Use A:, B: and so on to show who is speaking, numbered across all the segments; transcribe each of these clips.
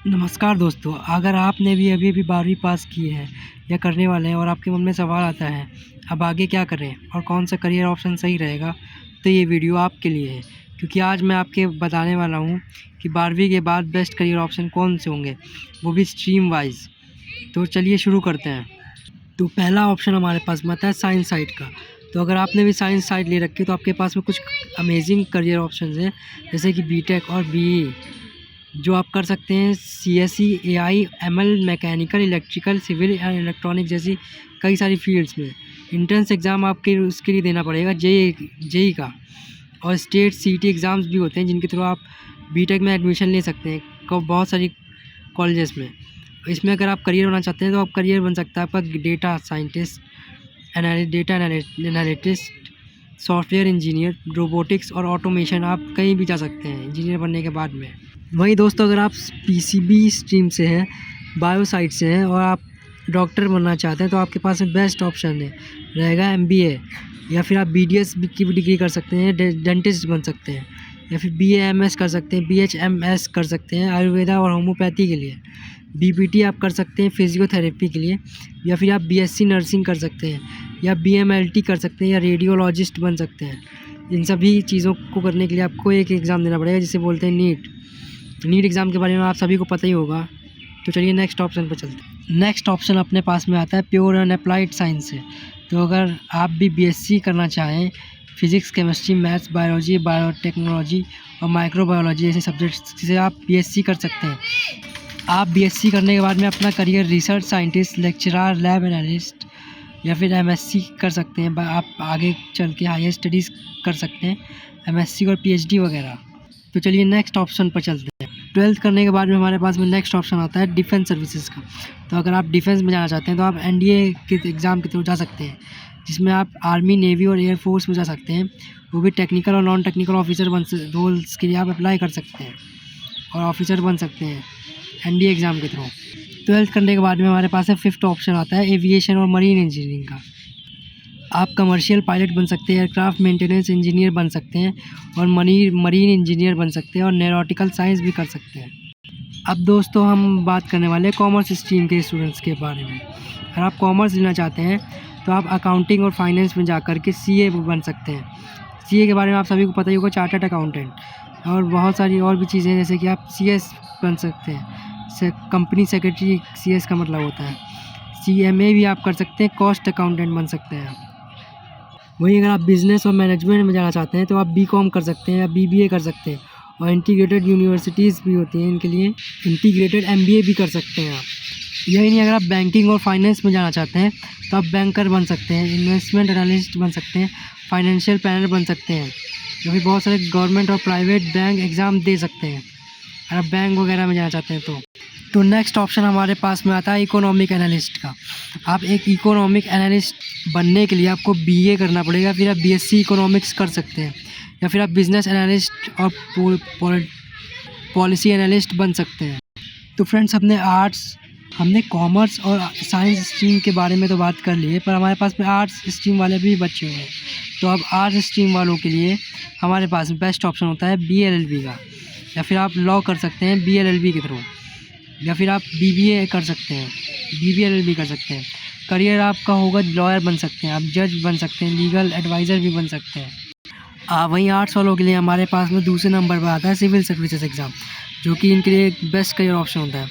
A: नमस्कार दोस्तों, अगर आपने भी अभी 12वीं पास की है या करने वाले हैं और आपके मन में सवाल आता है अब आगे क्या करें और कौन सा करियर ऑप्शन सही रहेगा, तो ये वीडियो आपके लिए है। क्योंकि आज मैं आपके बताने वाला हूँ कि 12वीं के बाद बेस्ट करियर ऑप्शन कौन से होंगे, वो भी स्ट्रीम वाइज। तो चलिए शुरू करते हैं। तो पहला ऑप्शन हमारे पास में आता है साइंस साइड का। तो अगर आपने भी साइंस साइड ले रखी है तो आपके पास में कुछ अमेजिंग करियर ऑप्शन हैं, जैसे कि बीटेक और बीई, जो आप कर सकते हैं CSE, AI, ML, mechanical, electrical, civil and electronic जैसी कई सारी फील्ड्स में। एंट्रेंस एग्ज़ाम आपके उसके लिए देना पड़ेगा जेई का, और स्टेट सीटी एग्ज़ाम्स भी होते हैं जिनके थ्रू आप बीटेक में एडमिशन ले सकते हैं बहुत सारी कॉलेजेस में। इसमें अगर आप करियर बनाना चाहते हैं तो आप करियर बन सकता है आपका data scientist, data analyst, software engineer, robotics और ऑटोमेशन। आप कहीं भी जा सकते हैं इंजीनियर बनने के बाद में। वहीं दोस्तों, अगर आप पीसीबी स्ट्रीम से हैं, बायो साइड से हैं और आप डॉक्टर बनना चाहते हैं तो आपके पास बेस्ट ऑप्शन रहेगा एमबीए, या फिर आप बीडीएस की भी डिग्री कर सकते हैं, डेंटिस्ट बन सकते हैं, या फिर बीएएमएस कर सकते हैं, बीएचएमएस कर सकते हैं आयुर्वेदा और होम्योपैथी के लिए, बीपीटी आप कर सकते हैं फिजियोथेरेपी के लिए, या फिर आप बीएससी नर्सिंग कर सकते हैं, या बीएमएलटी कर सकते हैं, या रेडियोलॉजिस्ट बन सकते हैं। इन सभी चीज़ों को करने के लिए आपको एक एग्ज़ाम देना पड़ेगा जिसे बोलते हैं नीट एग्ज़ाम के बारे में आप सभी को पता ही होगा। तो चलिए नेक्स्ट ऑप्शन पर चलते हैं। नेक्स्ट ऑप्शन अपने पास में आता है प्योर एंड अप्लाइड साइंस से। तो अगर आप भी बीएससी करना चाहें, physics, chemistry, maths, biology, biotechnology और माइक्रोबायोलॉजी जैसे सब्जेक्ट्स से आप बीएससी कर सकते हैं। आप बीएससी करने के बाद में अपना career research scientist, lecturer, lab analyst या फिर एमएससी कर सकते हैं। आप आगे चल के हायर स्टडीज़ कर सकते हैं, एमएससी और पीएचडी वगैरह। तो चलिए नेक्स्ट ऑप्शन पर चलते हैं। 12th करने के बाद में हमारे पास में नेक्स्ट ऑप्शन आता है डिफेंस सर्विसेज का। तो अगर आप डिफेंस में जाना चाहते हैं तो आप एनडीए के एग्ज़ाम की तरफ जा सकते हैं, जिसमें आप आर्मी, नेवी और एयरफोर्स में जा सकते हैं। वो भी टेक्निकल और नॉन टेक्निकल ऑफिसर रोल्स के लिए आप अप्लाई कर सकते हैं और ऑफिसर बन सकते हैं एनडीए एग्ज़ाम के थ्रू। 12th करने के बाद में हमारे पास है 5th ऑप्शन आता है एविएशन और मरीन इंजीनियरिंग का। आप कमर्शियल पायलट बन सकते हैं, एयरक्राफ्ट मेंटेनेंस इंजीनियर बन सकते हैं और मरीन इंजीनियर बन सकते हैं और एरोनॉटिकल साइंस भी कर सकते हैं। अब दोस्तों हम बात करने वाले हैं कॉमर्स स्ट्रीम के स्टूडेंट्स के बारे में। अगर आप कॉमर्स लेना चाहते हैं तो आप अकाउंटिंग और फाइनेंस में जाकर के सीए बन सकते हैं। सीए के बारे में आप सभी को पता ही होगा, चार्टर्ड अकाउंटेंट, और बहुत सारी और भी चीज़ें जैसे कि आप सीएस बन सकते हैं, कंपनी सेक्रेटरी सीएस का मतलब होता है। सीएमए भी आप कर सकते हैं, कॉस्ट अकाउंटेंट बन सकते हैं। वहीं अगर आप बिज़नेस और मैनेजमेंट में जाना चाहते हैं तो आप बीकॉम कर सकते हैं या बीबीए कर सकते हैं, और इंटीग्रेटेड यूनिवर्सिटीज़ भी होती हैं इनके लिए, इंटीग्रेटेड एमबीए भी कर सकते हैं आप। यही नहीं, अगर आप बैंकिंग और फाइनेंस में जाना चाहते हैं तो आप बैंकर बन सकते हैं, इन्वेस्टमेंट एनालिस्ट बन सकते हैं, फाइनेंशियल प्लानर बन सकते हैं, जो भी बहुत सारे गवर्नमेंट और प्राइवेट बैंक एग्ज़ाम दे सकते हैं अगर आप बैंक वगैरह में जाना चाहते हैं तो नेक्स्ट ऑप्शन हमारे पास में आता है इकोनॉमिक एनालिस्ट का। आप एक इकोनॉमिक एनालिस्ट बनने के लिए आपको बीए करना पड़ेगा, फिर आप बीएससी इकोनॉमिक्स कर सकते हैं, या फिर आप बिजनेस एनालिस्ट और पॉलिसी एनालिस्ट बन सकते हैं। तो फ्रेंड्स, हमने कॉमर्स और साइंस स्ट्रीम के बारे में तो बात कर ली है, पर हमारे पास में आर्ट्स स्ट्रीम वाले भी बच्चे हुए हैं। तो अब आर्ट्स स्ट्रीम वालों के लिए हमारे पास बेस्ट ऑप्शन होता है बीएलएलबी का, या फिर आप लॉ कर सकते हैं बीएलएलबी के थ्रू, या फिर आप बीबीए कर सकते हैं, बीबीएलएलबी कर सकते हैं। करियर आपका होगा लॉयर बन सकते हैं, आप जज बन सकते हैं, लीगल एडवाइज़र भी बन सकते हैं। वहीं आर्ट्स वालों के लिए हमारे पास में दूसरे नंबर पर आता है सिविल सर्विसेज एग्ज़ाम, जो कि इनके लिए एक बेस्ट करियर ऑप्शन होता है।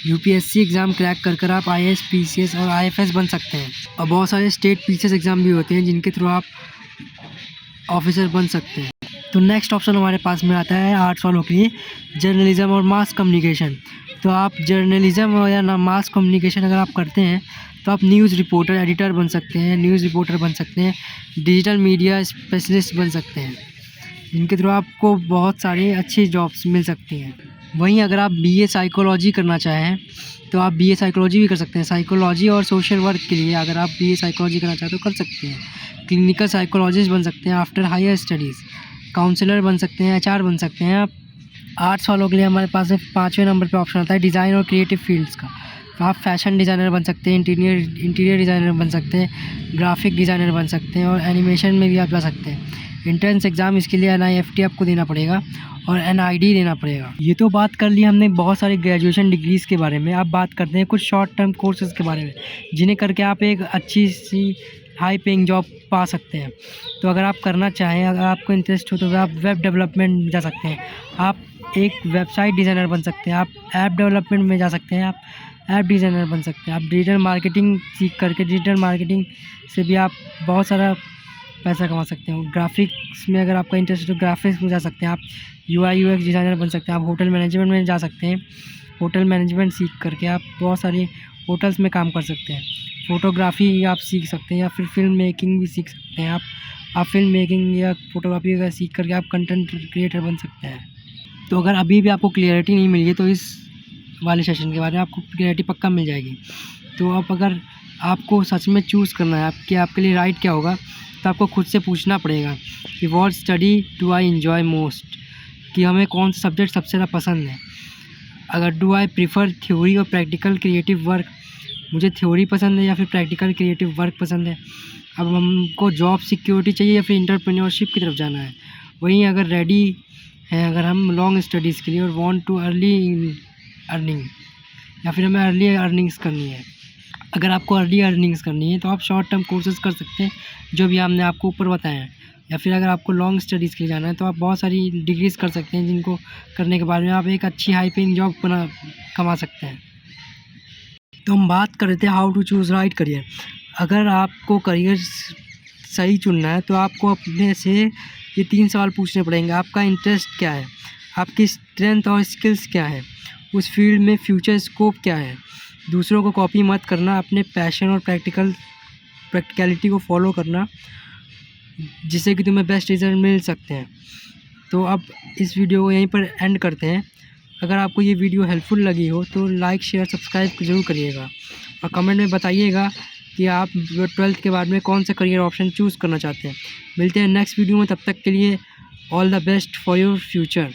A: यूपीएससी एग्ज़ाम क्रैक कर आप आईएएस, पीसीएस और आईएफएस बन सकते हैं, और बहुत सारे स्टेट पीसीएस एग्ज़ाम भी होते हैं जिनके थ्रू आप ऑफिसर बन सकते हैं। तो नेक्स्ट ऑप्शन हमारे पास में आता है आर्ट्स वालों के लिए जर्नलिज्म और मास कम्युनिकेशन। तो आप जर्नलिज्म या मास कम्युनिकेशन अगर आप करते हैं तो आप न्यूज़ रिपोर्टर, एडिटर बन सकते हैं, न्यूज़ रिपोर्टर बन सकते हैं, डिजिटल मीडिया स्पेशलिस्ट बन सकते हैं, जिनके थ्रू आपको बहुत सारी अच्छी जॉब्स मिल सकती हैं। वहीं अगर आप बीए साइकोलॉजी करना चाहें तो आप बीए साइकोलॉजी भी कर सकते हैं। साइकोलॉजी और सोशल वर्क के लिए अगर आप बीए साइकोलॉजी करना चाहते तो कर सकते हैं। क्लिनिकल साइकोलॉजिस्ट बन सकते हैं आफ्टर हायर स्टडीज़, काउंसलर बन सकते हैं, एचआर बन सकते हैं आप। आर्ट्स वालों के लिए हमारे पास 5वें नंबर पे ऑप्शन आता है डिज़ाइन और क्रिएटिव फील्ड्स का। तो आप फैशन डिज़ाइनर बन सकते हैं, इंटीरियर डिज़ाइनर बन सकते हैं, ग्राफिक डिज़ाइनर बन सकते हैं, और एनिमेशन में भी आप जा सकते हैं। एंट्रेंस एग्ज़ाम इसके लिए NIFT आपको देना पड़ेगा, और NID देना पड़ेगा। ये तो बात कर ली हमने बहुत सारी ग्रेजुएशन डिग्रीज़ के बारे में। अब बात करते हैं कुछ शॉर्ट टर्म कोर्सेज़ के बारे में, जिन्हें करके आप एक अच्छी सी हाई पेइंग जॉब पा सकते हैं। तो अगर आप करना चाहें, अगर आपको इंटरेस्ट हो, तो आप वेब डेवलपमेंट में जा सकते हैं, आप एक वेबसाइट डिज़ाइनर बन सकते हैं, आप ऐप डेवलपमेंट में जा सकते हैं, आप ऐप डिज़ाइनर बन सकते हैं, आप डिजिटल मार्केटिंग सीख करके डिजिटल मार्केटिंग से भी आप बहुत सारा पैसा कमा सकते हैं। ग्राफिक्स में अगर आपका इंटरेस्ट है तो ग्राफिक्स में जा सकते हैं, आप UI UX डिज़ाइनर बन सकते हैं, आप होटल मैनेजमेंट में जा सकते हैं, होटल मैनेजमेंट सीख करके आप बहुत सारी होटल्स में काम कर सकते हैं। फ़ोटोग्राफ़ी आप सीख सकते हैं, या फिर फ़िल्म मेकिंग भी सीख सकते हैं। आप फ़िल्म मेकिंग या फ़ोटोग्राफ़ी वगैरह सीख करके आप कंटेंट क्रिएटर बन सकते हैं। तो अगर अभी भी आपको क्लियरिटी नहीं मिली है तो इस वाले सेशन के बारे में आपको क्लियरिटी पक्का मिल जाएगी। तो आप अगर आपको सच में चूज़ करना है कि आपके लिए राइट क्या होगा, तो आपको खुद से पूछना पड़ेगा कि what study do I enjoy most, कि हमें कौन सा सब्जेक्ट सबसे ज़्यादा पसंद है। अगर डू आई प्रीफर थ्योरी और प्रैक्टिकल क्रिएटिव वर्क, मुझे थ्योरी पसंद है या फिर प्रैक्टिकल क्रिएटिव वर्क पसंद है। अब हमको जॉब सिक्योरिटी चाहिए या फिर एंटरप्रेन्योरशिप की तरफ जाना है। वहीं अगर रेडी है, अगर हम लॉन्ग स्टडीज़ के लिए और वांट टू अर्ली अर्निंग, या फिर हमें अर्ली अर्निंग्स करनी है। अगर आपको अर्ली अर्निंग्स करनी है तो आप शॉर्ट टर्म कोर्सेज़ कर सकते हैं, जो भी हमने आपको ऊपर बताया है। या फिर अगर आपको लॉन्ग स्टडीज़ के लिए जाना है तो आप बहुत सारी डिग्रीज़ कर सकते हैं, जिनको करने के बाद में आप एक अच्छी हाई पेइंग जॉब कमा सकते हैं। तो हम बात कर रहे थे how to choose right career. अगर आपको करियर सही चुनना है तो आपको अपने से ये 3 सवाल पूछने पड़ेंगे। आपका इंटरेस्ट क्या है, आपकी स्ट्रेंथ और स्किल्स क्या है, उस फील्ड में फ्यूचर स्कोप क्या है। दूसरों को कॉपी मत करना, अपने पैशन और प्रैक्टिकलिटी को फॉलो करना, जिससे कि तुम्हें बेस्ट रिजल्ट मिल सकते हैं। तो अब इस वीडियो को यहीं पर एंड करते हैं। अगर आपको ये वीडियो हेल्पफुल लगी हो तो लाइक शेयर सब्सक्राइब ज़रूर करिएगा, और कमेंट में बताइएगा कि आप 12th के बाद में कौन सा करियर ऑप्शन चूज़ करना चाहते हैं। मिलते हैं नेक्स्ट वीडियो में, तब तक के लिए all the best for your future.